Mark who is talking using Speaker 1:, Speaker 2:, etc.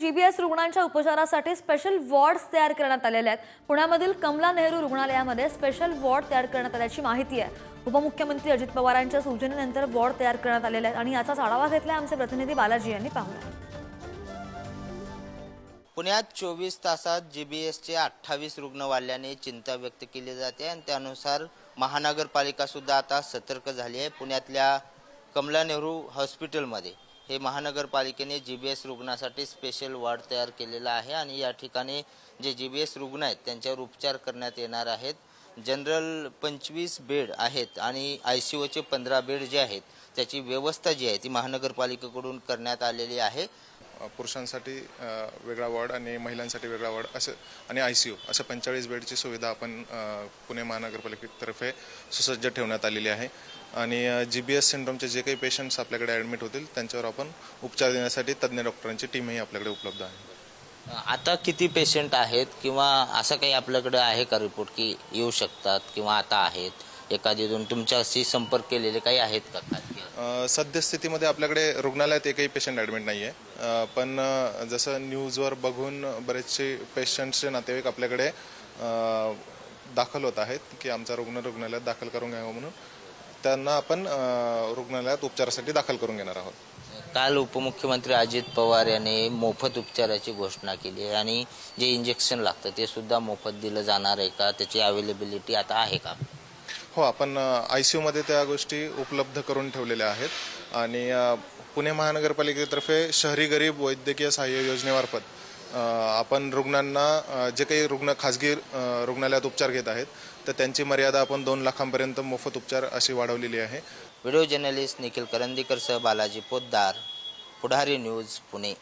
Speaker 1: GBS रुग्णांच्या उपचारासाठी special wards तयार करण्यात आलेले आहेत। पुण्यामधील कमला नेहरू रुग्णालयामध्ये स्पेशल वॉर्ड तयार करण्यात आल्याची माहिती आहे। उपमुख्यमंत्री अजित पवारांच्या सूचनेनंतर वॉर्ड तयार करण्यात आलेले आहेत आणि याचा आढावा घेतलाय आमचे प्रतिनिधी बालाजी यांनी। पाहूया।
Speaker 2: पुण्यात 24 तासात जीबीएसचे 28 रुग्ण वाढल्याने चिंता व्यक्त केली जाते आणि त्यानुसार महानगरपालिका सुद्धा आता सतर्क झाली आहे। पुण्यातल्या कमला नेहरू हॉस्पिटलमध्ये हे महानगरपालिकेने जीबीएस रुग्णासाठी स्पेशल वॉर्ड तयार केलेला आहे आणि या ठिकाणी जे जीबीएस रुग्ण आहेत त्यांच्यावर उपचार करण्यात येणार आहेत। जनरल 25 बेड आहेत आणि आयसीयूचे 15 बेड जे आहेत त्याची व्यवस्था जी आहे ती महानगरपालिकेकडून करण्यात आलेली आहे।
Speaker 3: पुरुषांसाठी वेगळा वॉर्ड आणि महिलांसाठी वेगळा वॉर्ड असं आणि आयसीयू असं 45 बेडची सुविधा आपण पुणे महानगरपालिकेतर्फे सुसज्ज ठेवण्यात आलेली आहे आणि जीबीएस सिंड्रोमचे जे काही पेशंट्स आपल्याकडे ॲडमिट होतील त्यांच्यावर आपण उपचार देण्यासाठी तज्ज्ञ डॉक्टरांची टीमही आपल्याकडे उपलब्ध आहे।
Speaker 2: आता किती पेशंट आहेत किंवा असं काही आपल्याकडे आहे का रिपोर्ट की येऊ शकतात किंवा आता आहेत, एखादी दोन तुमच्याशी संपर्क केलेले काही आहेत का?
Speaker 3: सद्यस्थितीमध्ये आपल्याकडे रुग्णालयात एकही पेशंट ॲडमिट नाही आहे, पण जसं न्यूजवर बघून बरेचसे पेशंट्सचे नातेवाईक आपल्याकडे दाखल होत आहेत की आमचा रुग्ण रुग्णालयात दाखल करून घ्यावं, म्हणून त्यांना आपण रुग्णालयात उपचारासाठी दाखल करून घेणार आहोत।
Speaker 2: काल उपमुख्यमंत्री अजित पवार यांनी मोफत उपचाराची घोषणा केली आहे आणि जे इंजेक्शन लागतं ते सुद्धा मोफत दिलं जाणार आहे का? त्याची अवेलेबिलिटी आता आहे का?
Speaker 3: हो, आपण आयसीयूमध्ये त्या गोष्टी उपलब्ध करून ठेवलेल्या आहेत आणि पुणे महानगरपालिकेतर्फे शहरी गरीब वैद्यकीय सहाय्य योजनेमार्फत आपण रुग्णांना जे काही रुग्ण खाजगी रुग्णालयात उपचार घेत आहेत तर त्यांची मर्यादा आपण 2 लाखांपर्यंत मोफत उपचार अशी वाढवलेली आहे।
Speaker 2: व्हिडिओ जर्नलिस्ट निखिल करंदीकर सह बालाजी पोद्दार, पुढारी न्यूज, पुणे।